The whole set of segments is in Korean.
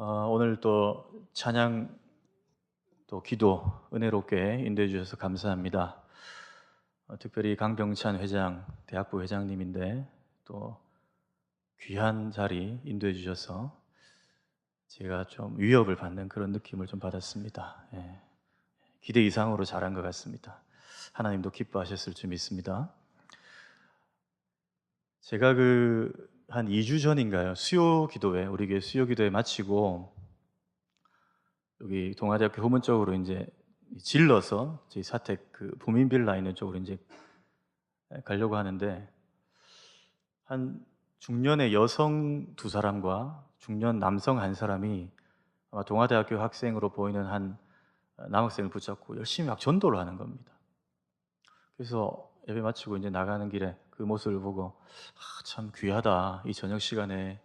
오늘 또 찬양 또 기도 은혜롭게 인도해 주셔서 감사합니다. 특별히 강병찬 회장, 대학부 회장님인데 또 귀한 자리 인도해 주셔서 제가 좀 위협을 받는 그런 느낌을 좀 받았습니다. 예. 기대 이상으로 잘한 것 같습니다. 하나님도 기뻐하셨을 줄 믿습니다. 제가 한 2주 전인가요? 수요 기도회, 우리 교회 수요 기도회 마치고 여기 동아대학교 후문 쪽으로 이제 질러서 저희 사택 부민빌라 있는 쪽으로 이제 가려고 하는데 한 중년의 여성 두 사람과 중년 남성 한 사람이 아마 동아대학교 학생으로 보이는 한 남학생을 붙잡고 열심히 막 전도를 하는 겁니다. 그래서 예배 마치고 이제 나가는 길에 그 모습을 보고 참 귀하다. 이 저녁 시간에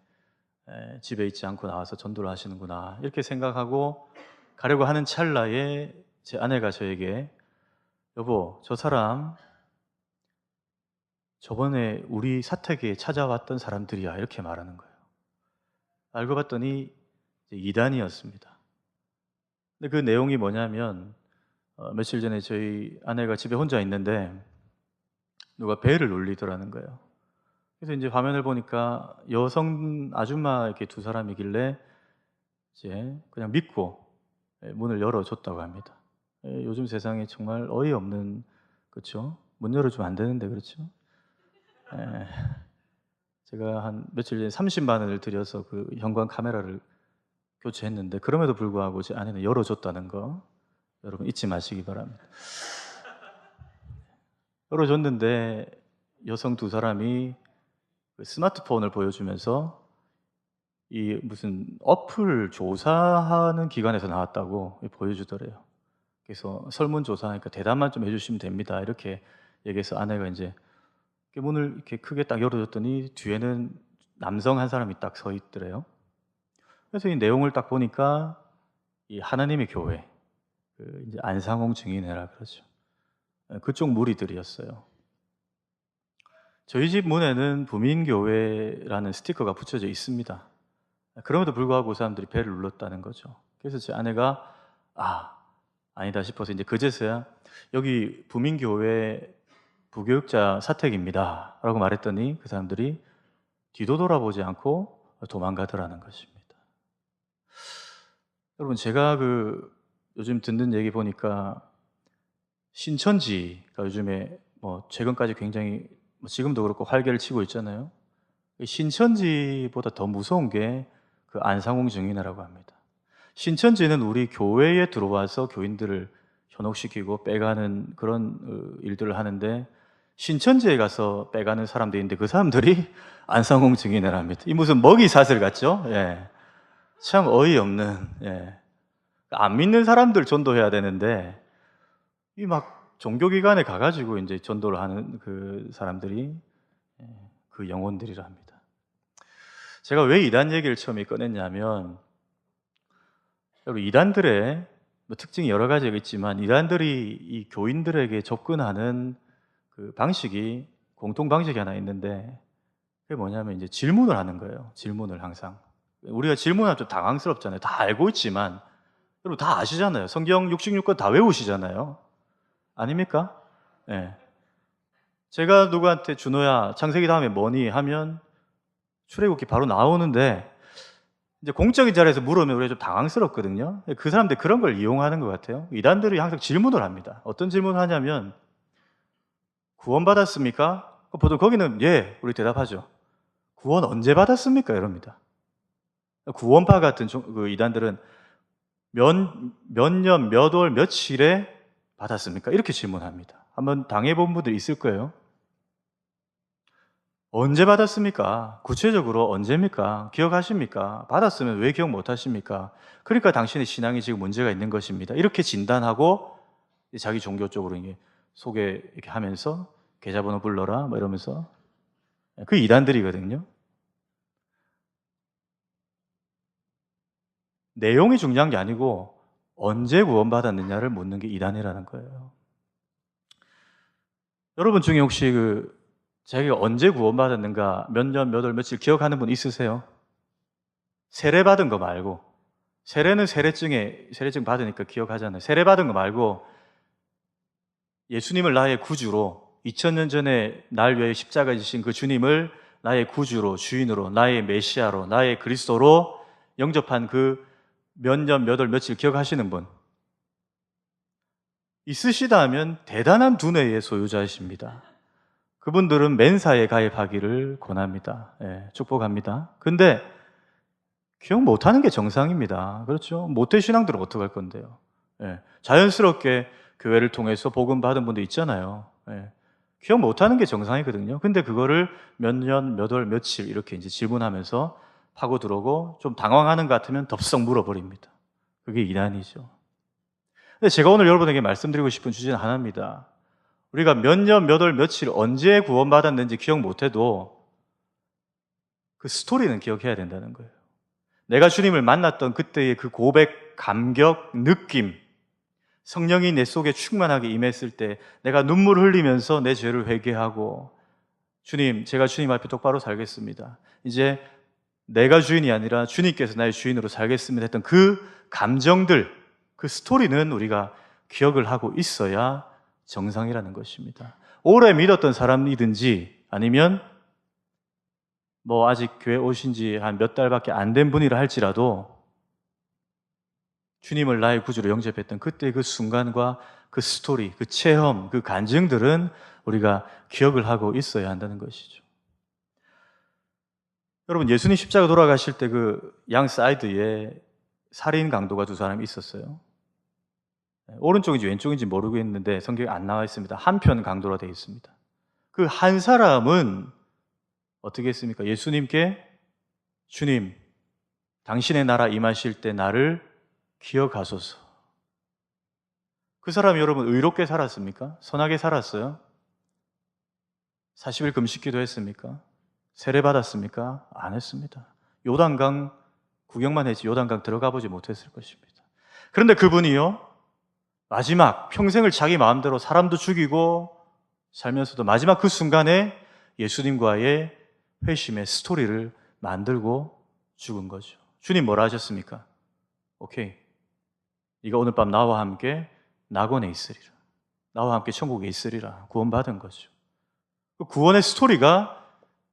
집에 있지 않고 나와서 전도를 하시는구나 이렇게 생각하고 가려고 하는 찰나에 제 아내가 저에게 여보, 저 사람 저번에 우리 사택에 찾아왔던 사람들이야 이렇게 말하는 거예요. 알고 봤더니 이단이었습니다. 근데 그 내용이 뭐냐면 며칠 전에 저희 아내가 집에 혼자 있는데 누가 배를 놀리더라는 거예요. 그래서 이제 화면을 보니까 여성 아줌마 이렇게 두 사람이길래 이제 그냥 믿고 문을 열어줬다고 합니다. 요즘 세상에 정말 어이없는, 그렇죠? 문 열어주면 안 되는데, 그렇죠? 제가 한 며칠 전에 30만 원을 들여서 그 현관 카메라를 교체했는데 그럼에도 불구하고 제 아내는 열어줬다는 거 여러분 잊지 마시기 바랍니다. 열어줬는데 여성 두 사람이 스마트폰을 보여주면서 이 무슨 어플 조사하는 기관에서 나왔다고 보여주더래요. 그래서 설문조사하니까 대답만 좀 해주시면 됩니다 이렇게 얘기해서 아내가 이제 문을 이렇게 크게 딱 열어줬더니 뒤에는 남성 한 사람이 딱 서 있더래요. 그래서 이 내용을 딱 보니까 이 하나님의 교회, 이제 안상홍 증인회라 그러죠. 그쪽 무리들이었어요. 저희 집 문에는 부민교회라는 스티커가 붙여져 있습니다. 그럼에도 불구하고 그 사람들이 배를 눌렀다는 거죠. 그래서 제 아내가 아니다 싶어서 이제 그제서야 여기 부민교회 부교육자 사택입니다 라고 말했더니 그 사람들이 뒤도 돌아보지 않고 도망가더라는 것입니다. 여러분, 제가 요즘 듣는 얘기 보니까 신천지가 요즘에 최근까지 굉장히 지금도 그렇고 활개를 치고 있잖아요. 신천지보다 더 무서운 게 그 안상홍 증인회라고 합니다. 신천지는 우리 교회에 들어와서 교인들을 현혹시키고 빼가는 그런 일들을 하는데 신천지에 가서 빼가는 사람들이 있는데 그 사람들이 안상홍 증인회랍니다. 이 무슨 먹이사슬 같죠? 예. 참 어이없는, 예. 안 믿는 사람들 전도해야 되는데 이 막 종교기관에 가가지고 이제 전도를 하는 그 사람들이 그 영혼들이라 합니다. 제가 왜 이단 얘기를 처음에 꺼냈냐면 여러분, 이단들의 특징이 여러 가지가 있지만 이단들이 이 교인들에게 접근하는 그 방식이 공통 방식이 하나 있는데 그게 뭐냐면 이제 질문을 하는 거예요. 질문을 항상. 우리가 질문하면 좀 당황스럽잖아요. 다 알고 있지만 여러분 다 아시잖아요. 성경 66권 다 외우시잖아요. 아닙니까? 예. 제가 누구한테 준호야 창세기 다음에 뭐니 하면 출애굽기 바로 나오는데 이제 공적인 자리에서 물으면 우리가 좀 당황스럽거든요. 그 사람들 그런 걸 이용하는 것 같아요. 이단들이 항상 질문을 합니다. 어떤 질문을 하냐면 구원받았습니까? 보통 거기는 예, 우리 대답하죠. 구원 언제 받았습니까? 이럽니다. 구원파 같은 그 이단들은 몇 년, 몇 월, 며칠에 받았습니까? 이렇게 질문합니다. 한번 당해본 분들 있을 거예요. 언제 받았습니까? 구체적으로 언제입니까? 기억하십니까? 받았으면 왜 기억 못 하십니까? 그러니까 당신의 신앙이 지금 문제가 있는 것입니다. 이렇게 진단하고 자기 종교 쪽으로 이게 소개 이렇게 하면서 계좌번호 불러라 뭐 이러면서 그 이단들이거든요. 내용이 중요한 게 아니고 언제 구원받았느냐를 묻는 게 이단이라는 거예요. 여러분 중에 혹시 자기가 언제 구원받았는가 몇 년, 몇 월, 며칠 기억하는 분 있으세요? 세례받은 거 말고 세례는 세례증 받으니까 기억하잖아요. 세례 받은 거 말고 예수님을 나의 구주로, 2000년 전에 날 위해 십자가에 지신 그 주님을 나의 구주로, 주인으로, 나의 메시아로, 나의 그리스도로 영접한 그 몇 년, 몇 월, 며칠 기억하시는 분 있으시다면 대단한 두뇌의 소유자이십니다. 그분들은 멘사에 가입하기를 권합니다. 예, 축복합니다. 근데 기억 못하는 게 정상입니다. 그렇죠? 모태신앙들은 어떡할 건데요? 예, 자연스럽게 교회를 통해서 복음 받은 분도 있잖아요. 예, 기억 못하는 게 정상이거든요. 근데 그거를 몇 년, 몇 월, 며칠 이렇게 이제 질문하면서 파고 들어오고 좀 당황하는 것 같으면 덥석 물어버립니다. 그게 이단이죠. 근데 제가 오늘 여러분에게 말씀드리고 싶은 주제는 하나입니다. 우리가 몇 년, 몇 월, 며칠 언제 구원받았는지 기억 못해도 그 스토리는 기억해야 된다는 거예요. 내가 주님을 만났던 그때의 그 고백, 감격, 느낌, 성령이 내 속에 충만하게 임했을 때 내가 눈물 흘리면서 내 죄를 회개하고 주님, 제가 주님 앞에 똑바로 살겠습니다. 이제 내가 주인이 아니라 주님께서 나의 주인으로 살겠습니다 했던 그 감정들, 그 스토리는 우리가 기억을 하고 있어야 정상이라는 것입니다. 오래 믿었던 사람이든지 아니면 뭐 아직 교회 오신 지 한 몇 달밖에 안 된 분이라 할지라도 주님을 나의 구주로 영접했던 그때 그 순간과 그 스토리, 그 체험, 그 간증들은 우리가 기억을 하고 있어야 한다는 것이죠. 여러분, 예수님 십자가 돌아가실 때 그 양 사이드에 살인 강도가 두 사람이 있었어요. 오른쪽인지 왼쪽인지 모르겠는데 성경에 안 나와 있습니다. 한편 강도로 되어 있습니다. 그 한 사람은 어떻게 했습니까? 예수님께 주님, 당신의 나라 임하실 때 나를 기억하소서. 그 사람이 여러분 의롭게 살았습니까? 선하게 살았어요? 40일 금식기도 했습니까? 세례 받았습니까? 안 했습니다. 요단강 구경만 했지 요단강 들어가 보지 못했을 것입니다. 그런데 그분이요, 마지막 평생을 자기 마음대로 사람도 죽이고 살면서도 마지막 그 순간에 예수님과의 회심의 스토리를 만들고 죽은 거죠. 주님 뭐라 하셨습니까? 오케이, 네가 오늘 밤 나와 함께 낙원에 있으리라. 나와 함께 천국에 있으리라. 구원받은 거죠. 그 구원의 스토리가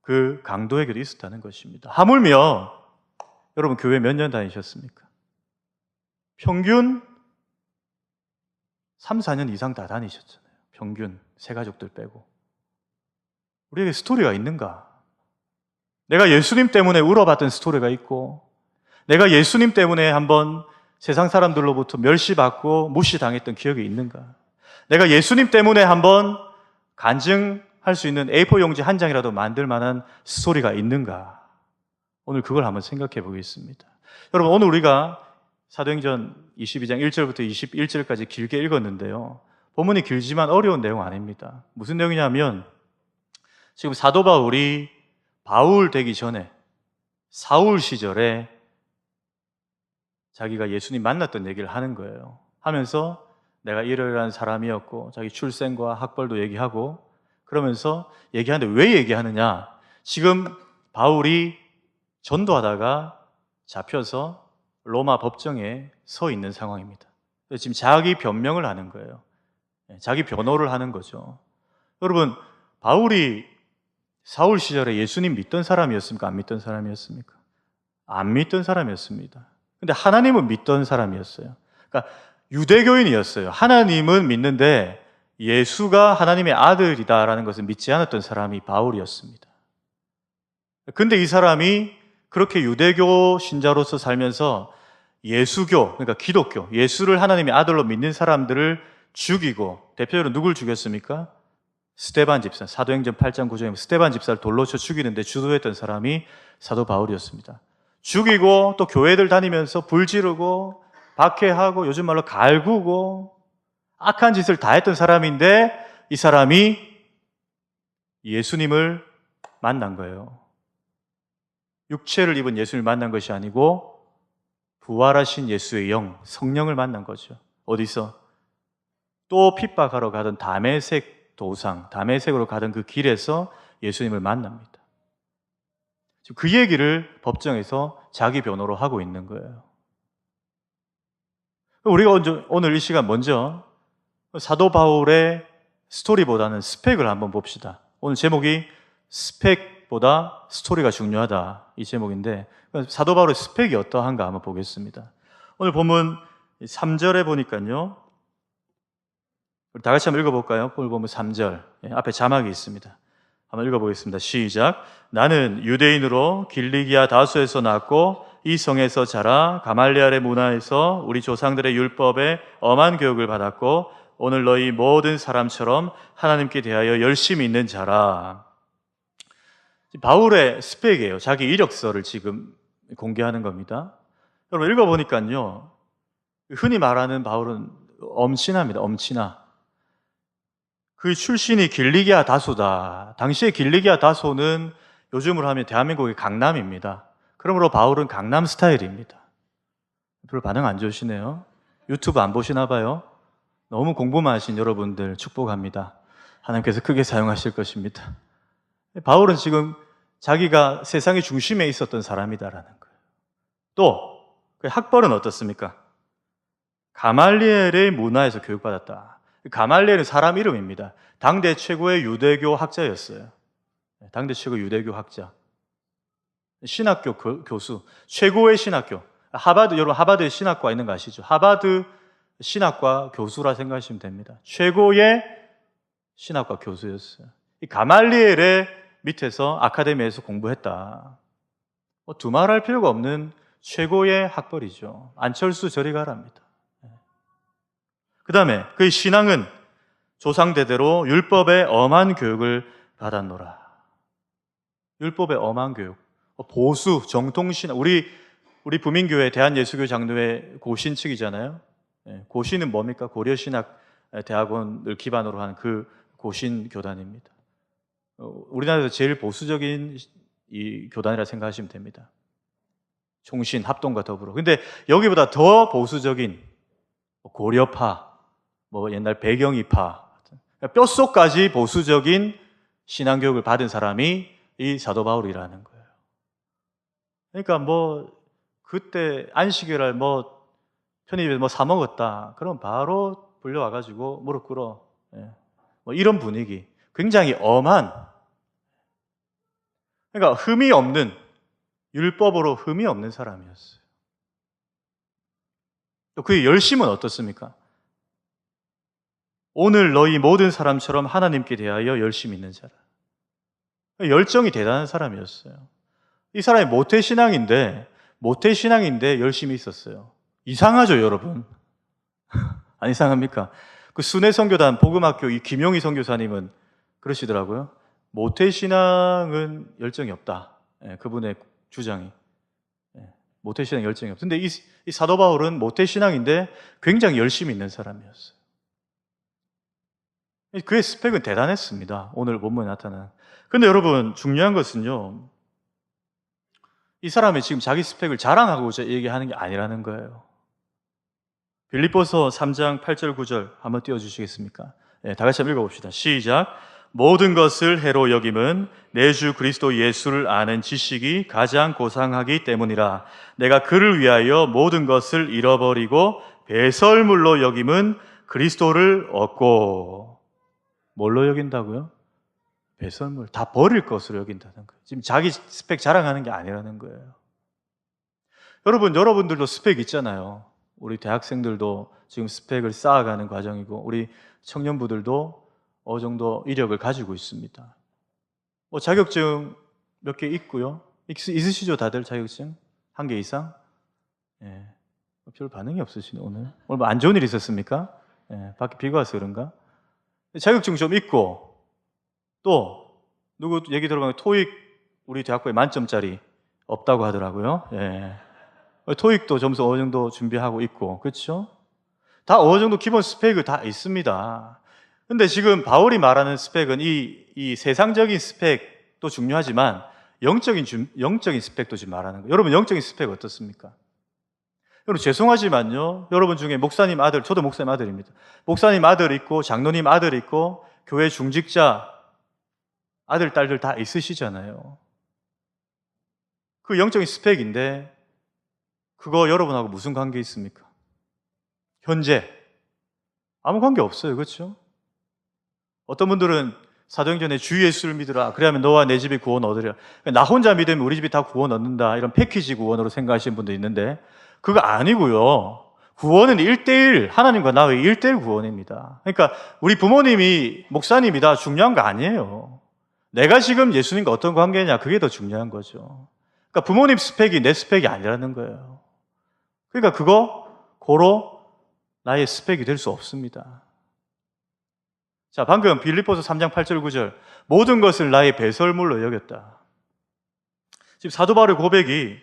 그 강도에게도 있었다는 것입니다. 하물며 여러분 교회 몇 년 다니셨습니까? 평균 3, 4년 이상 다 다니셨잖아요. 평균 새 가족들 빼고. 우리에게 스토리가 있는가? 내가 예수님 때문에 울어봤던 스토리가 있고, 내가 예수님 때문에 한번 세상 사람들로부터 멸시받고 무시당했던 기억이 있는가? 내가 예수님 때문에 한번 간증할 수 있는 A4 용지 한 장이라도 만들 만한 스토리가 있는가? 오늘 그걸 한번 생각해 보겠습니다. 여러분, 오늘 우리가 사도행전 22장 1절부터 21절까지 길게 읽었는데요. 본문이 길지만 어려운 내용 아닙니다. 무슨 내용이냐면 지금 사도 바울이 바울 되기 전에 사울 시절에 자기가 예수님 만났던 얘기를 하는 거예요. 하면서 내가 이러이러한 사람이었고 자기 출생과 학벌도 얘기하고 그러면서 얘기하는데 왜 얘기하느냐? 지금 바울이 전도하다가 잡혀서 로마 법정에 서 있는 상황입니다. 지금 자기 변명을 하는 거예요. 자기 변호를 하는 거죠. 여러분, 바울이 사울 시절에 예수님 믿던 사람이었습니까? 안 믿던 사람이었습니까? 안 믿던 사람이었습니다. 근데 하나님은 믿던 사람이었어요. 그러니까 유대교인이었어요. 하나님은 믿는데 예수가 하나님의 아들이다라는 것을 믿지 않았던 사람이 바울이었습니다. 근데 이 사람이 그렇게 유대교 신자로서 살면서 예수교, 그러니까 기독교, 예수를 하나님의 아들로 믿는 사람들을 죽이고, 대표적으로 누굴 죽였습니까? 스데반 집사, 사도행전 8장 9절에 스데반 집사를 돌로 쳐 죽이는데 주도했던 사람이 사도 바울이었습니다. 죽이고 또 교회들 다니면서 불 지르고 박해하고 요즘 말로 갈구고 악한 짓을 다 했던 사람인데 이 사람이 예수님을 만난 거예요. 육체를 입은 예수님을 만난 것이 아니고 부활하신 예수의 영, 성령을 만난 거죠. 어디서? 또 핍박하러 가던 다메섹 도상, 다메섹으로 가던 그 길에서 예수님을 만납니다. 지금 그 얘기를 법정에서 자기 변호로 하고 있는 거예요. 우리가 오늘 이 시간 먼저 사도 바울의 스토리보다는 스펙을 한번 봅시다. 오늘 제목이 스펙보다 스토리가 중요하다, 이 제목인데 사도 바울의 스펙이 어떠한가 한번 보겠습니다. 오늘 본문 3절에 보니까요, 우리 다 같이 한번 읽어볼까요? 오늘 보면 3절 앞에 자막이 있습니다. 한번 읽어보겠습니다. 시작. 나는 유대인으로 길리기아 다소에서 났고 이 성에서 자라 가말리엘의 문화에서 우리 조상들의 율법에 엄한 교육을 받았고 오늘 너희 모든 사람처럼 하나님께 대하여 열심히 있는 자라. 바울의 스펙이에요. 자기 이력서를 지금 공개하는 겁니다. 여러분 읽어보니까요, 흔히 말하는 바울은 엄친아입니다. 엄친아. 그 출신이 길리기아 다소다. 당시에 길리기아 다소는 요즘으로 하면 대한민국의 강남입니다. 그러므로 바울은 강남 스타일입니다. 별로 반응 안 좋으시네요. 유튜브 안 보시나 봐요. 너무 공부만 하신 여러분들 축복합니다. 하나님께서 크게 사용하실 것입니다. 바울은 지금 자기가 세상의 중심에 있었던 사람이다라는 거예요. 또 그 학벌은 어떻습니까? 가말리엘의 문화에서 교육받았다. 가말리엘은 사람 이름입니다. 당대 최고의 유대교 학자였어요. 당대 최고 유대교 학자. 신학교 교수. 최고의 신학교. 하버드, 여러분 하버드에 신학과 있는 거 아시죠? 하버드 신학과 교수라 생각하시면 됩니다. 최고의 신학과 교수였어요. 이 가말리엘의 밑에서 아카데미에서 공부했다. 두말할 필요가 없는 최고의 학벌이죠. 안철수 저리 가랍니다. 그 다음에 그의 신앙은 조상대대로 율법의 엄한 교육을 받았노라. 율법의 엄한 교육. 보수, 정통신앙. 우리 부민교회 대한예수교 장로회 고신 측이잖아요. 고신은 뭡니까? 고려신학 대학원을 기반으로 한 그 고신 교단입니다. 우리나라에서 제일 보수적인 이 교단이라 생각하시면 됩니다. 총신, 합동과 더불어. 근데 여기보다 더 보수적인 고려파, 옛날 배경이파, 뼛속까지 보수적인 신앙교육을 받은 사람이 이 사도 바울이라는 거예요. 그러니까 그때 안식일을 편의점에서 사 먹었다. 그럼 바로 불려와가지고 무릎 꿇어. 이런 분위기. 굉장히 엄한. 그러니까 흠이 없는, 율법으로 흠이 없는 사람이었어요. 또 그의 열심은 어떻습니까? 오늘 너희 모든 사람처럼 하나님께 대하여 열심히 있는 자라. 열정이 대단한 사람이었어요. 이 사람이 모태신앙인데 열심히 있었어요. 이상하죠, 여러분? 안 이상합니까? 그 순회선교단 복음학교 이 김용희 선교사님은 그러시더라고요. 모태신앙은 열정이 없다. 그분의 주장이. 모태신앙 열정이 없다. 근데 이 사도 바울은 모태신앙인데 굉장히 열심히 있는 사람이었어요. 그의 스펙은 대단했습니다. 오늘 본문에 나타난. 근데 여러분, 중요한 것은요, 이 사람이 지금 자기 스펙을 자랑하고자 얘기하는 게 아니라는 거예요. 빌립보서 3장 8절 9절 한번 띄워주시겠습니까? 다 같이 한번 읽어봅시다. 시작. 모든 것을 해로 여김은 내 주 그리스도 예수를 아는 지식이 가장 고상하기 때문이라. 내가 그를 위하여 모든 것을 잃어버리고 배설물로 여김은 그리스도를 얻고. 뭘로 여긴다고요? 배설물. 다 버릴 것으로 여긴다는 거예요. 지금 자기 스펙 자랑하는 게 아니라는 거예요. 여러분들도 스펙 있잖아요. 우리 대학생들도 지금 스펙을 쌓아가는 과정이고, 우리 청년부들도 어느 정도 이력을 가지고 있습니다. 자격증 몇 개 있고요. 있으시죠, 다들 자격증? 1개 이상? 별 반응이 없으시네, 오늘. 오늘 안 좋은 일 있었습니까? 밖에 비가 와서 그런가? 자격증 좀 있고, 또, 누구 얘기 들어보면 토익 우리 대학교에 만점짜리 없다고 하더라고요. 토익도 점수 어느 정도 준비하고 있고, 그렇죠? 다 어느 정도 기본 스펙이 다 있습니다. 근데 지금 바울이 말하는 스펙은 이 세상적인 스펙도 중요하지만 영적인 스펙도 지금 말하는 거예요. 여러분, 영적인 스펙 어떻습니까? 여러분, 죄송하지만요, 여러분 중에 목사님 아들, 저도 목사님 아들입니다. 목사님 아들 있고, 장로님 아들 있고, 교회 중직자 아들, 딸들 다 있으시잖아요. 그 영적인 스펙인데, 그거 여러분하고 무슨 관계 있습니까? 현재 아무 관계 없어요. 그렇죠? 어떤 분들은 사도행전에 주 예수를 믿으라. 그래야면 너와 내 집이 구원 얻으려. 나 혼자 믿으면 우리 집이 다 구원 얻는다. 이런 패키지 구원으로 생각하시는 분도 있는데 그거 아니고요. 구원은 1대1, 하나님과 나의 1대1 구원입니다. 그러니까 우리 부모님이 목사님이다 중요한 거 아니에요. 내가 지금 예수님과 어떤 관계냐 그게 더 중요한 거죠. 그러니까 부모님 스펙이 내 스펙이 아니라는 거예요. 그러니까 그거 고로 나의 스펙이 될 수 없습니다. 자, 방금 빌립보서 3장 8절 9절 모든 것을 나의 배설물로 여겼다. 지금 사도 바울의 고백이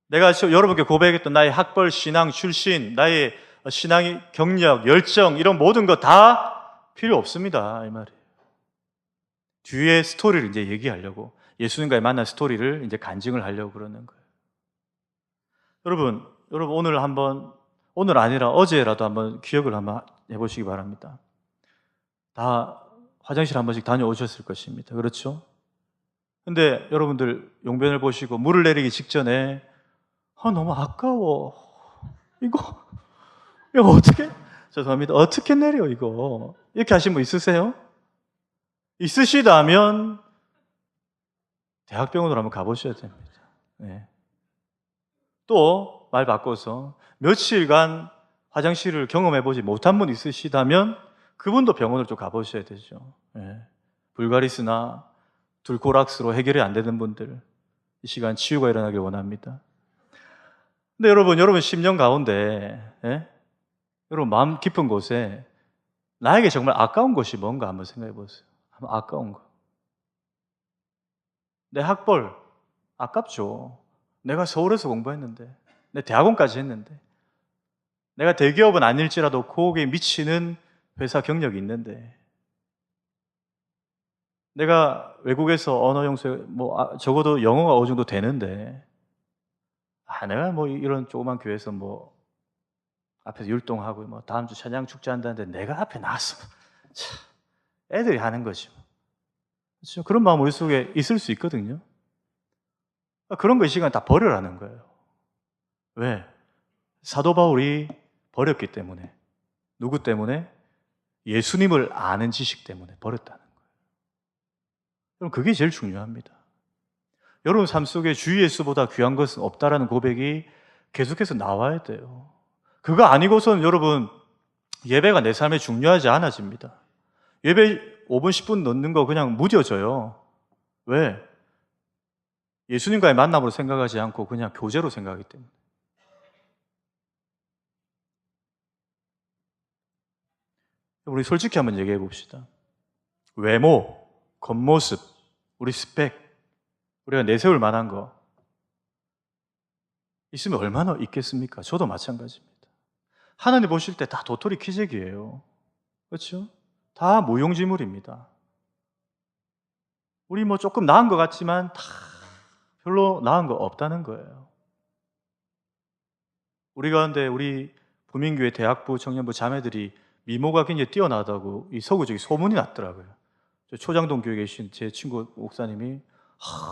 내가 여러분께 고백했던 나의 학벌, 신앙, 출신, 나의 신앙의 경력, 열정 이런 모든 거 다 필요 없습니다. 이 말이에요. 뒤에 스토리를 이제 얘기하려고 예수님과의 만난 스토리를 이제 간증을 하려고 그러는 거예요. 여러분 오늘 아니라 어제라도 한번 기억을 한번 해보시기 바랍니다. 다 화장실 한 번씩 다녀오셨을 것입니다. 그렇죠? 근데 여러분들 용변을 보시고 물을 내리기 직전에 너무 아까워. 이거 어떻게? 죄송합니다. 어떻게 내려 이거? 이렇게 하신 분 있으세요? 있으시다면 대학병원으로 한번 가보셔야 됩니다. 네. 또 말 바꿔서 며칠간 화장실을 경험해보지 못한 분 있으시다면 그분도 병원을 좀 가보셔야 되죠. 네. 불가리스나 둘코락스로 해결이 안 되는 분들 이 시간 치유가 일어나길 원합니다. 근데 여러분 심령 가운데 여러분 마음 깊은 곳에 나에게 정말 아까운 것이 뭔가 한번 생각해 보세요. 한번 아까운 거. 내 학벌 아깝죠. 내가 서울에서 공부했는데 내 대학원까지 했는데 내가 대기업은 아닐지라도 거기에 미치는 회사 경력이 있는데 내가 외국에서 언어 영수에 적어도 영어가 어느 정도 되는데 내가 이런 조그만 교회에서 앞에서 율동하고 다음 주 찬양 축제 한다는데 내가 앞에 나와서 참 애들이 하는 거지. 그렇죠? 그런 마음 우리 속에 있을 수 있거든요. 그런 거 이 시간 다 버려라는 거예요. 왜? 사도 바울이 버렸기 때문에. 누구 때문에? 예수님을 아는 지식 때문에 버렸다는 거예요. 그럼 그게 제일 중요합니다. 여러분 삶 속에 주 예수보다 귀한 것은 없다라는 고백이 계속해서 나와야 돼요. 그거 아니고서는 여러분 예배가 내 삶에 중요하지 않아집니다. 예배 5분 10분 넣는 거 그냥 무뎌져요. 왜? 예수님과의 만남으로 생각하지 않고 그냥 교제로 생각하기 때문에. 우리 솔직히 한번 얘기해 봅시다. 외모, 겉모습, 우리 스펙, 우리가 내세울 만한 거 있으면 얼마나 있겠습니까? 저도 마찬가지입니다. 하나님 보실 때 다 도토리 키재기예요. 그렇죠? 다 무용지물입니다. 우리 조금 나은 것 같지만 다 별로 나은 거 없다는 거예요. 우리 가운데 우리 부민교회 대학부 청년부 자매들이 미모가 굉장히 뛰어나다고 이 서구적인 소문이 났더라고요. 저 초장동 교회에 계신 제 친구 목사님이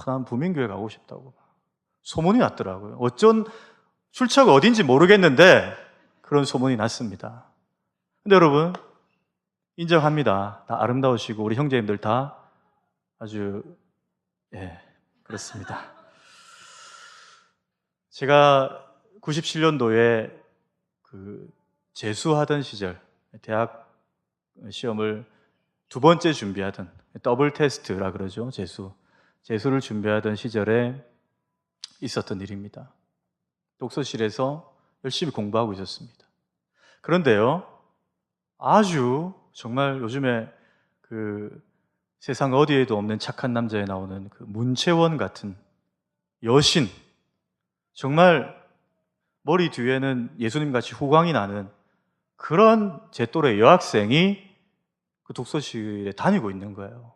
난 부민교회 가고 싶다고 소문이 났더라고요. 어쩐 출처가 어딘지 모르겠는데 그런 소문이 났습니다. 근데 여러분 인정합니다. 다 아름다우시고 우리 형제님들 다 아주 그렇습니다. 제가 97년도에 재수하던 시절 대학 시험을 두 번째 준비하던 더블 테스트라 그러죠. 재수를 준비하던 시절에 있었던 일입니다. 독서실에서 열심히 공부하고 있었습니다. 그런데요, 아주 정말 요즘에 세상 어디에도 없는 착한 남자에 나오는 문채원 같은 여신, 정말 머리 뒤에는 예수님같이 후광이 나는 그런 제 또래 여학생이 그 독서실에 다니고 있는 거예요.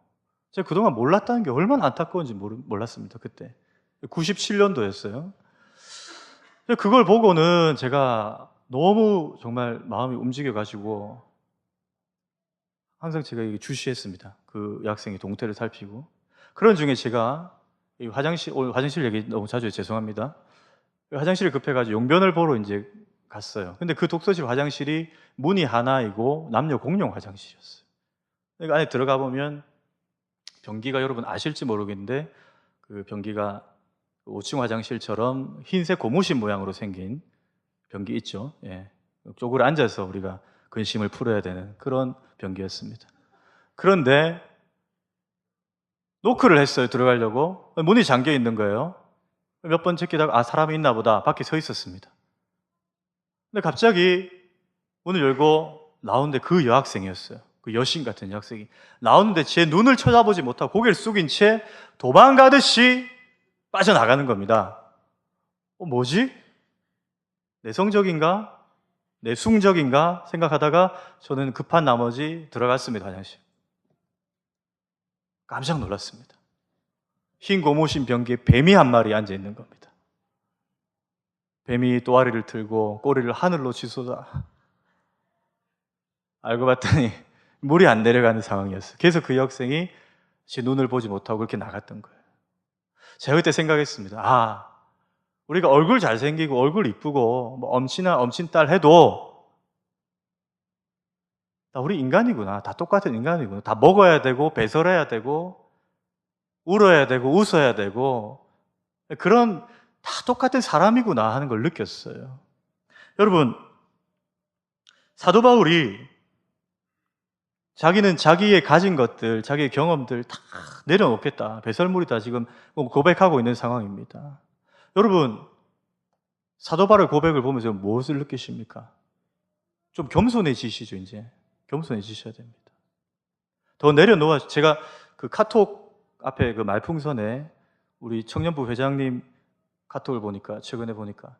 제가 그동안 몰랐다는 게 얼마나 안타까운지 몰랐습니다. 그때 97년도였어요. 그걸 보고는 제가 너무 정말 마음이 움직여가지고 항상 제가 주시했습니다. 그 여학생의 동태를 살피고. 그런 중에 제가 오늘 화장실 얘기 너무 자주 해서 죄송합니다. 화장실에 급해가지고 용변을 보러 이제 갔어요. 근데 그 독서실 화장실이 문이 하나이고 남녀 공용 화장실이었어요. 그러니까 안에 들어가 보면 변기가, 여러분 아실지 모르겠는데 그 변기가 5층 화장실처럼 흰색 고무신 모양으로 생긴 변기 있죠. 예. 쪽으로 앉아서 우리가 근심을 풀어야 되는 그런 변기였습니다. 그런데 노크를 했어요. 들어가려고. 문이 잠겨 있는 거예요. 몇 번 제끼다가 사람이 있나 보다 밖에 서 있었습니다. 근데 갑자기 문을 열고 나오는데 그 여학생이었어요. 그 여신 같은 여학생이 나오는데 제 눈을 쳐다보지 못하고 고개를 숙인 채 도망가듯이 빠져나가는 겁니다. 뭐지? 내성적인가? 내숭적인가? 생각하다가 저는 급한 나머지 들어갔습니다. 화장실. 깜짝 놀랐습니다. 흰 고무신 변기에 뱀이 한 마리 앉아 있는 겁니다. 뱀이 또아리를 틀고 꼬리를 하늘로 치솟아. 알고 봤더니 물이 안 내려가는 상황이었어요. 그래서 그 여학생이 제 눈을 보지 못하고 그렇게 나갔던 거예요. 제가 그때 생각했습니다. 우리가 얼굴 잘생기고 얼굴 이쁘고 뭐 엄친딸 해도 다 우리 인간이구나. 다 똑같은 인간이구나. 다 먹어야 되고 배설해야 되고 울어야 되고 웃어야 되고 그런 다 똑같은 사람이구나 하는 걸 느꼈어요. 여러분, 사도 바울이 자기는 자기의 가진 것들, 자기의 경험들 다 내려놓겠다. 배설물이다 지금 고백하고 있는 상황입니다. 여러분, 사도 바울의 고백을 보면서 무엇을 느끼십니까? 좀 겸손해지시죠, 이제. 겸손해지셔야 됩니다. 더 내려놓아, 제가 그 카톡 앞에 그 말풍선에 우리 청년부 회장님 카톡을 보니까, 최근에 보니까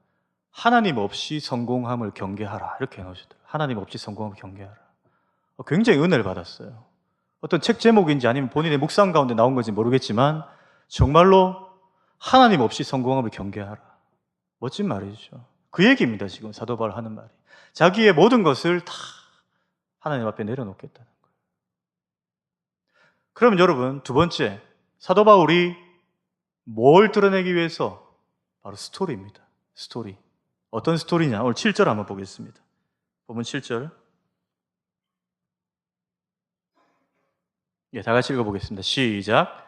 하나님 없이 성공함을 경계하라. 이렇게 해놓으시더라고요. 하나님 없이 성공함을 경계하라. 굉장히 은혜를 받았어요. 어떤 책 제목인지 아니면 본인의 묵상 가운데 나온 건지 모르겠지만 정말로 하나님 없이 성공함을 경계하라. 멋진 말이죠. 그 얘기입니다. 지금 사도 바울 하는 말이. 자기의 모든 것을 다 하나님 앞에 내려놓겠다는 거예요. 그러면 여러분, 두 번째, 사도 바울이 뭘 드러내기 위해서? 바로 스토리입니다. 스토리. 어떤 스토리냐? 오늘 7절 한번 보겠습니다. 보면 7절. 다 같이 읽어보겠습니다. 시작.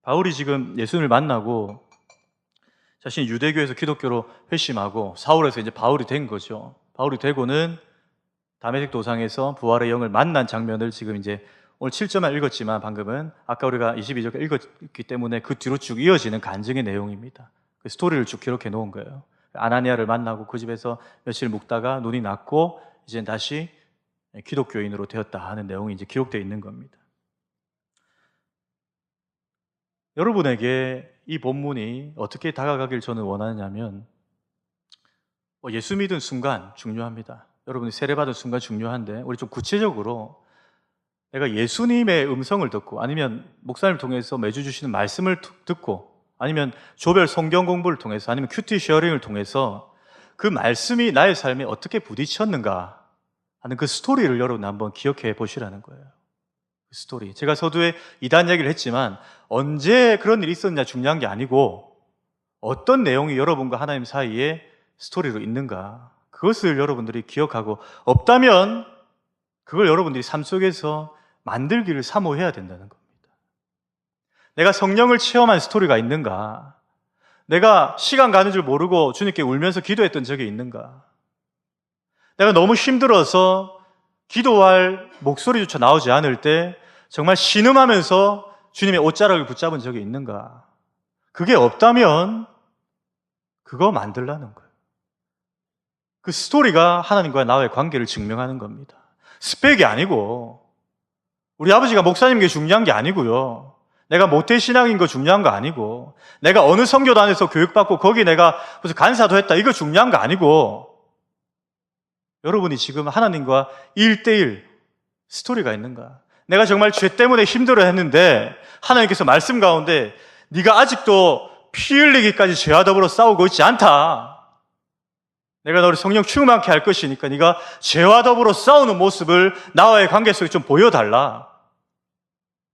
바울이 지금 예수님을 만나고 자신이 유대교에서 기독교로 회심하고 사울에서 이제 바울이 된 거죠. 바울이 되고는 다메섹 도상에서 부활의 영을 만난 장면을 지금 이제 오늘 7절만 읽었지만 방금은 아까 우리가 22절 읽었기 때문에 그 뒤로 쭉 이어지는 간증의 내용입니다. 그 스토리를 쭉 기록해 놓은 거예요. 아나니아를 만나고 그 집에서 며칠 묵다가 눈이 났고 이제 다시 기독교인으로 되었다 하는 내용이 이제 기록되어 있는 겁니다. 여러분에게 이 본문이 어떻게 다가가길 저는 원하냐면 예수 믿은 순간 중요합니다. 여러분이 세례받은 순간 중요한데 우리 좀 구체적으로 내가 예수님의 음성을 듣고 아니면 목사님을 통해서 매주 주시는 말씀을 듣고 아니면 조별 성경 공부를 통해서 아니면 큐티 쉐어링을 통해서 그 말씀이 나의 삶에 어떻게 부딪혔는가 하는 그 스토리를 여러분 한번 기억해 보시라는 거예요. 그 스토리. 제가 서두에 이단 얘기를 했지만 언제 그런 일이 있었냐 중요한 게 아니고 어떤 내용이 여러분과 하나님 사이에 스토리로 있는가 그것을 여러분들이 기억하고 없다면 그걸 여러분들이 삶 속에서 만들기를 사모해야 된다는 겁니다. 내가 성령을 체험한 스토리가 있는가? 내가 시간 가는 줄 모르고 주님께 울면서 기도했던 적이 있는가? 내가 너무 힘들어서 기도할 목소리조차 나오지 않을 때 정말 신음하면서 주님의 옷자락을 붙잡은 적이 있는가? 그게 없다면 그거 만들라는 거예요. 그 스토리가 하나님과 나의 관계를 증명하는 겁니다. 스펙이 아니고 우리 아버지가 목사님 게 중요한 게 아니고요. 내가 모태신앙인 거 중요한 거 아니고 내가 어느 선교단에서 교육받고 거기 내가 무슨 간사도 했다 이거 중요한 거 아니고 여러분이 지금 하나님과 1대1 스토리가 있는가? 내가 정말 죄 때문에 힘들어했는데 하나님께서 말씀 가운데 네가 아직도 피 흘리기까지 죄와 더불어 싸우고 있지 않다. 내가 너를 성령 충만케 할 것이니까 네가 죄와 더불어 싸우는 모습을 나와의 관계 속에 좀 보여달라.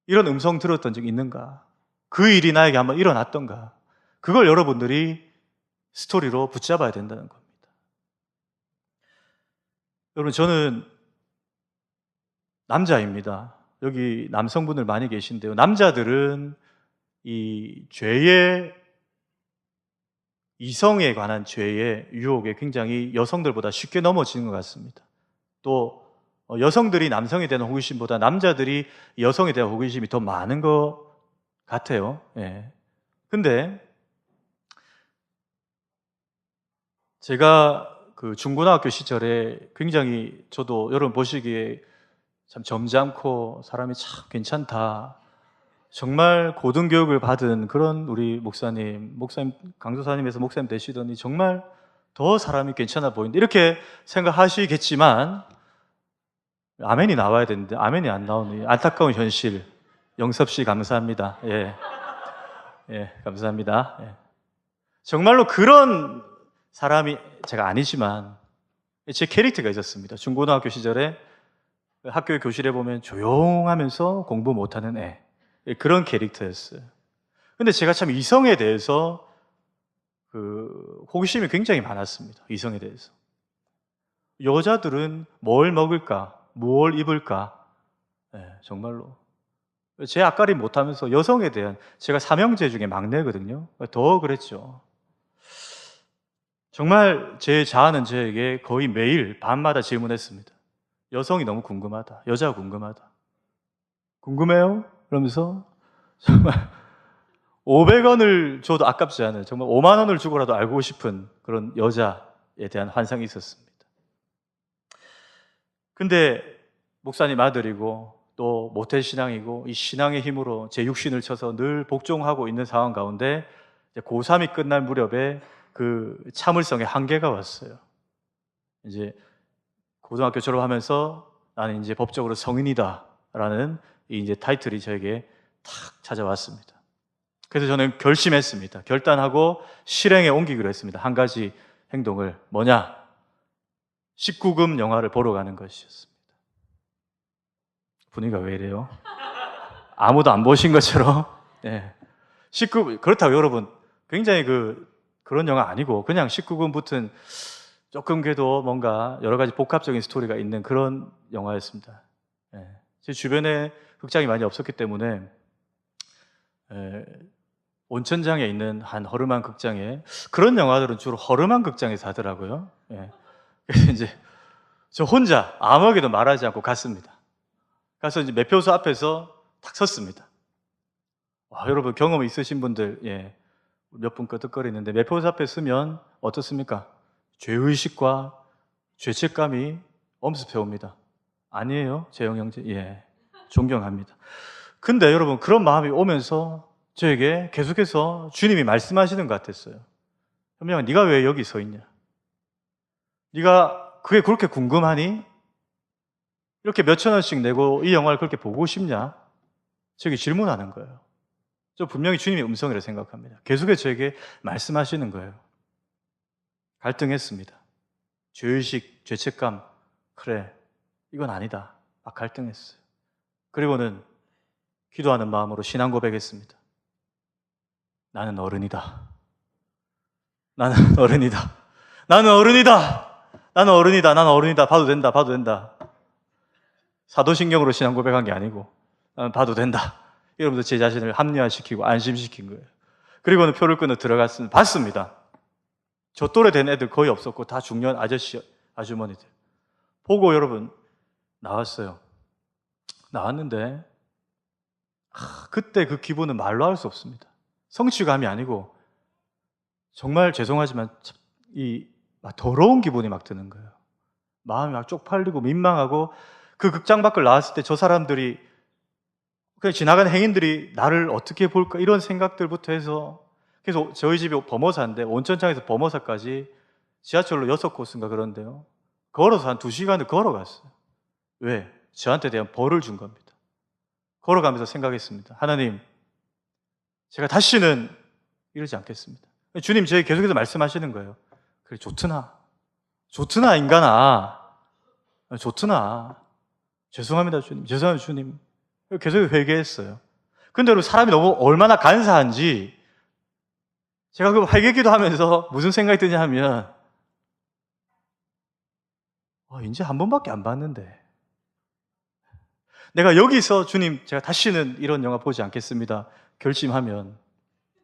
이런 음성 들었던 적 있는가? 그 일이 나에게 한번 일어났던가? 그걸 여러분들이 스토리로 붙잡아야 된다는 겁니다. 여러분, 저는 남자입니다. 여기 남성분들 많이 계신데요. 남자들은 이 죄의, 이성에 관한 죄의 유혹에 굉장히 여성들보다 쉽게 넘어지는 것 같습니다. 또 여성들이 남성에 대한 호기심보다 남자들이 여성에 대한 호기심이 더 많은 것 같아요. 예. 근데 제가 그 중고등학교 시절에 굉장히, 저도 여러분 보시기에 참 점잖고 사람이 참 괜찮다, 정말 고등교육을 받은 그런 우리 목사님 강도사님에서 목사님 되시더니 정말 더 사람이 괜찮아 보인다, 이렇게 생각하시겠지만 아멘이 나와야 되는데 아멘이 안 나오는 안타까운 현실. 영섭씨 감사합니다. 예, 예, 감사합니다. 예. 정말로 그런 사람이 제가 아니지만 제 캐릭터가 있었습니다. 중고등학교 시절에 학교 교실에 보면 조용하면서 공부 못하는 애, 그런 캐릭터였어요. 근데 제가 참 이성에 대해서 그 호기심이 굉장히 많았습니다. 이성에 대해서. 여자들은 뭘 먹을까, 뭘 입을까, 네, 정말로 제 앞가림 못하면서 여성에 대한, 제가 삼형제 중에 막내거든요. 더 그랬죠. 정말 제 자아는 저에게 거의 매일 밤마다 질문했습니다. 여성이 너무 궁금하다, 여자가 궁금하다, 궁금해요? 그러면서 정말 500원을 줘도 아깝지 않아요. 정말 5만 원을 주고라도 알고 싶은 그런 여자에 대한 환상이 있었습니다. 근데 목사님 아들이고 또 모태신앙이고 이 신앙의 힘으로 제 육신을 쳐서 늘 복종하고 있는 상황 가운데 고3이 끝날 무렵에 그 참을성의 한계가 왔어요. 이제 고등학교 졸업하면서 나는 이제 법적으로 성인이다 라는 이제 타이틀이 저에게 탁 찾아왔습니다. 그래서 저는 결심했습니다. 결단하고 실행에 옮기기로 했습니다. 한 가지 행동을, 뭐냐? 19금 영화를 보러 가는 것이었습니다. 분위기가 왜 이래요? 아무도 안 보신 것처럼. 네. 19금, 그렇다고 여러분 굉장히 그런 영화 아니고 그냥 19금 붙은 조금 그래도 뭔가 여러 가지 복합적인 스토리가 있는 그런 영화였습니다. 네. 제 주변에 극장이 많이 없었기 때문에 온천장에 있는 한 허름한 극장에, 그런 영화들은 주로 허름한 극장에서 하더라고요. 예. 그래서 이제 저 혼자 아무에게도 말하지 않고 갔습니다. 가서 이제 매표소 앞에서 딱 섰습니다. 와, 여러분 경험 있으신 분들, 예, 몇 분 끄덕거리는데 매표소 앞에 서면 어떻습니까? 죄의식과 죄책감이 엄습해 옵니다. 아니에요, 재영 형제? 예, 존경합니다. 근데 여러분 그런 마음이 오면서 저에게 계속해서 주님이 말씀하시는 것 같았어요. 현명아, 네가 왜 여기 서 있냐? 네가 그게 그렇게 궁금하니? 이렇게 몇천 원씩 내고 이 영화를 그렇게 보고 싶냐? 저에게 질문하는 거예요. 저 분명히 주님의 음성이라고 생각합니다. 계속해서 저에게 말씀하시는 거예요. 갈등했습니다. 죄의식, 죄책감, 그래, 이건 아니다. 막 갈등했어요. 그리고는 기도하는 마음으로 신앙 고백했습니다. 나는 어른이다. 나는 어른이다. 나는 어른이다. 나는 어른이다. 나는 어른이다. 봐도 된다. 봐도 된다. 사도신경으로 신앙 고백한 게 아니고 나는 봐도 된다. 여러분들 제 자신을 합리화시키고 안심시킨 거예요. 그리고는 표를 끊어 들어갔습니다. 봤습니다. 저 또래 된 애들 거의 없었고 다 중년 아저씨, 아주머니들. 보고 여러분 나왔어요. 나왔는데 그때 그 기분은 말로 할 수 없습니다. 성취감이 아니고 정말 죄송하지만 막 더러운 기분이 막 드는 거예요. 마음이 막 쪽팔리고 민망하고, 그 극장 밖을 나왔을 때 저 사람들이, 그냥 지나가는 행인들이 나를 어떻게 볼까, 이런 생각들부터 해서. 그래서 저희 집이 범어사인데 온천장에서 범어사까지 지하철로 6코스인가 그런데요, 걸어서 한 2시간을 걸어갔어요. 왜? 저한테 대한 벌을 준 겁니다. 걸어가면서 생각했습니다. 하나님, 제가 다시는 이러지 않겠습니다. 주님 저에게 계속해서 말씀하시는 거예요. 그래, 좋드나 인간아, 좋드나. 죄송합니다 주님, 죄송합니다 주님. 계속 회개했어요. 근데 여러분, 사람이 너무 얼마나 간사한지 제가 그 회개기도 하면서 무슨 생각이 드냐 하면 이제 한 번밖에 안 봤는데 내가 여기서 주님, 제가 다시는 이런 영화 보지 않겠습니다 결심하면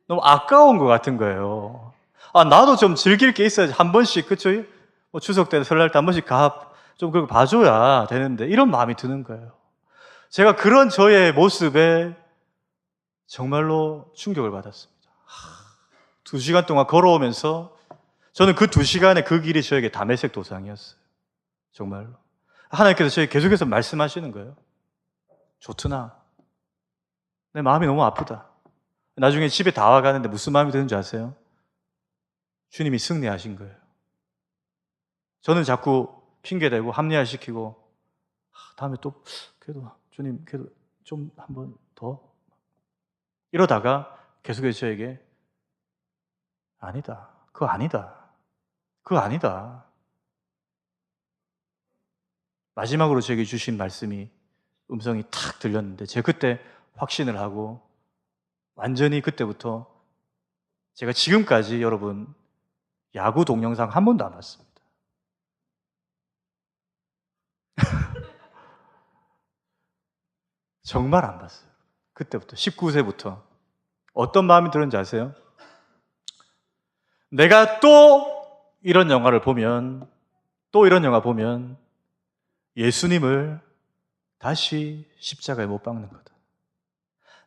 너무 아까운 것 같은 거예요. 나도 좀 즐길 게 있어야지. 한 번씩, 그쵸? 뭐 추석 때, 설날 때 한 번씩 좀 그렇게 봐줘야 되는데, 이런 마음이 드는 거예요. 제가 그런 저의 모습에 정말로 충격을 받았습니다. 2시간 동안 걸어오면서 저는 그 2시간의 그 길이 저에게 다메섹 도상이었어요. 정말로. 하나님께서 저에게 계속해서 말씀하시는 거예요. 좋구나. 내 마음이 너무 아프다. 나중에 집에 다 와가는데 무슨 마음이 드는지 아세요? 주님이 승리하신 거예요. 저는 자꾸 핑계대고 합리화시키고 다음에 또 그래도 주님 그래도 좀 한 번 더 이러다가 계속해서 저에게 아니다. 그거 아니다. 그거 아니다. 마지막으로 저에게 주신 말씀이 음성이 탁 들렸는데 제가 그때 확신을 하고 완전히 그때부터 제가 지금까지 여러분 야구 동영상 한 번도 안 봤습니다. 정말 안 봤어요. 그때부터 19세부터 어떤 마음이 들었는지 아세요? 내가 또 이런 영화 보면 예수님을 다시 십자가에 못 박는 거다.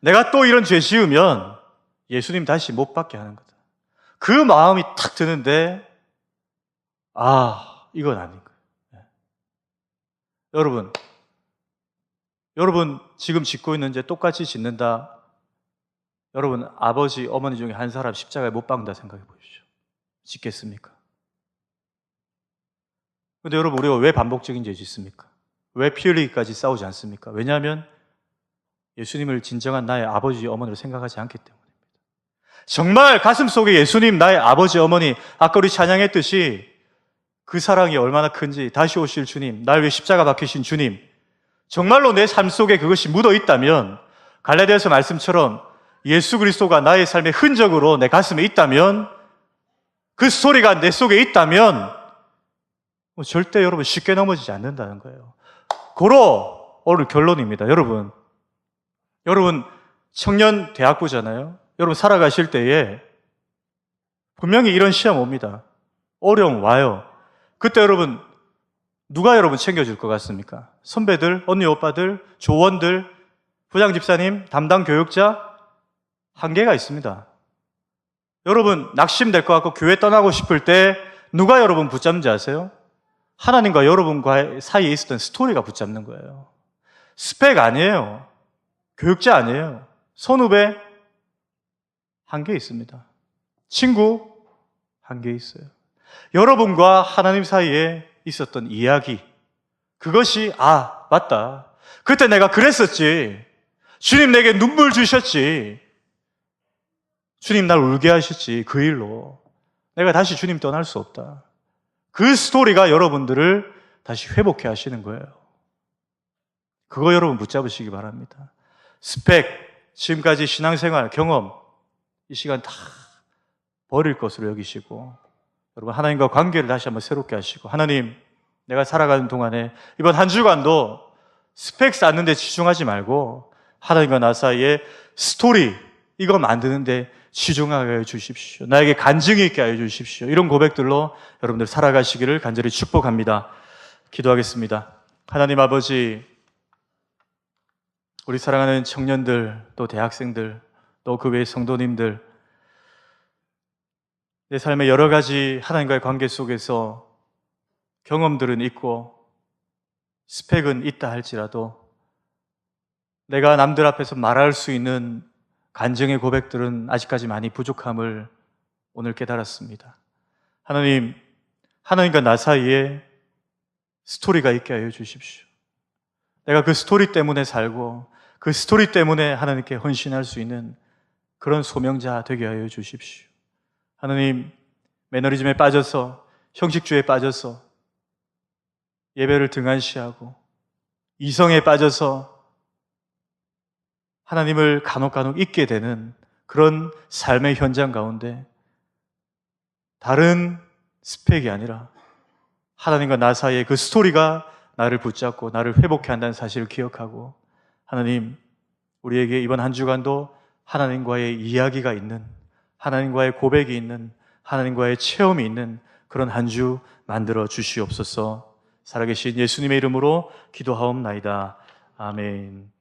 내가 또 이런 죄 지으면 예수님 다시 못 받게 하는 거다. 그 마음이 탁 드는데 이건 아닌 거예요. 여러분 지금 짓고 있는 죄 똑같이 짓는다. 여러분 아버지 어머니 중에 한 사람 십자가에 못 박는다 생각해 보십시오. 짓겠습니까? 근데 여러분 우리가 왜 반복적인 죄 짓습니까? 왜 피 흘리기까지 싸우지 않습니까? 왜냐하면 예수님을 진정한 나의 아버지 어머니로 생각하지 않기 때문입니다. 정말 가슴속에 예수님 나의 아버지 어머니, 아까 우리 찬양했듯이 그 사랑이 얼마나 큰지, 다시 오실 주님, 날 위해 십자가 박히신 주님, 정말로 내 삶 속에 그것이 묻어 있다면, 갈라디아서 말씀처럼 예수 그리스도가 나의 삶의 흔적으로 내 가슴에 있다면, 그 스토리가 내 속에 있다면 절대 여러분 쉽게 넘어지지 않는다는 거예요. 고로 오늘 결론입니다. 여러분 청년 대학부잖아요. 여러분 살아가실 때에 분명히 이런 시험 옵니다. 어려움 와요. 그때 여러분 누가 여러분 챙겨줄 것 같습니까? 선배들, 언니 오빠들, 조원들, 부장집사님, 담당 교육자, 한계가 있습니다. 여러분 낙심될 것 같고 교회 떠나고 싶을 때 누가 여러분 붙잡는지 아세요? 하나님과 여러분과의 사이에 있었던 스토리가 붙잡는 거예요. 스펙 아니에요. 교육자 아니에요. 선후배 한계 있습니다. 친구 한계 있어요. 여러분과 하나님 사이에 있었던 이야기, 그것이 맞다. 그때 내가 그랬었지. 주님 내게 눈물 주셨지. 주님 날 울게 하셨지. 그 일로 내가 다시 주님 떠날 수 없다. 그 스토리가 여러분들을 다시 회복해 하시는 거예요. 그거 여러분 붙잡으시기 바랍니다. 스펙, 지금까지 신앙생활, 경험 이 시간 다 버릴 것으로 여기시고 여러분 하나님과 관계를 다시 한번 새롭게 하시고, 하나님 내가 살아가는 동안에 이번 한 주간도 스펙 쌓는 데 치중하지 말고 하나님과 나 사이에 스토리 이거 만드는데 치중하게 해주십시오. 나에게 간증이 있게 해주십시오. 이런 고백들로 여러분들 살아가시기를 간절히 축복합니다. 기도하겠습니다. 하나님 아버지, 우리 사랑하는 청년들, 또 대학생들, 또 그 외의 성도님들, 내 삶의 여러 가지 하나님과의 관계 속에서 경험들은 있고 스펙은 있다 할지라도 내가 남들 앞에서 말할 수 있는 간증의 고백들은 아직까지 많이 부족함을 오늘 깨달았습니다. 하나님, 하나님과 나 사이에 스토리가 있게 하여 주십시오. 내가 그 스토리 때문에 살고 그 스토리 때문에 하나님께 헌신할 수 있는 그런 소명자 되게 하여 주십시오. 하나님, 매너리즘에 빠져서, 형식주의에 빠져서 예배를 등한시하고 이성에 빠져서 하나님을 간혹 잊게 되는 그런 삶의 현장 가운데 다른 스펙이 아니라 하나님과 나 사이의 그 스토리가 나를 붙잡고 나를 회복해 한다는 사실을 기억하고, 하나님, 우리에게 이번 한 주간도 하나님과의 이야기가 있는, 하나님과의 고백이 있는, 하나님과의 체험이 있는 그런 한 주 만들어 주시옵소서. 살아계신 예수님의 이름으로 기도하옵나이다. 아멘.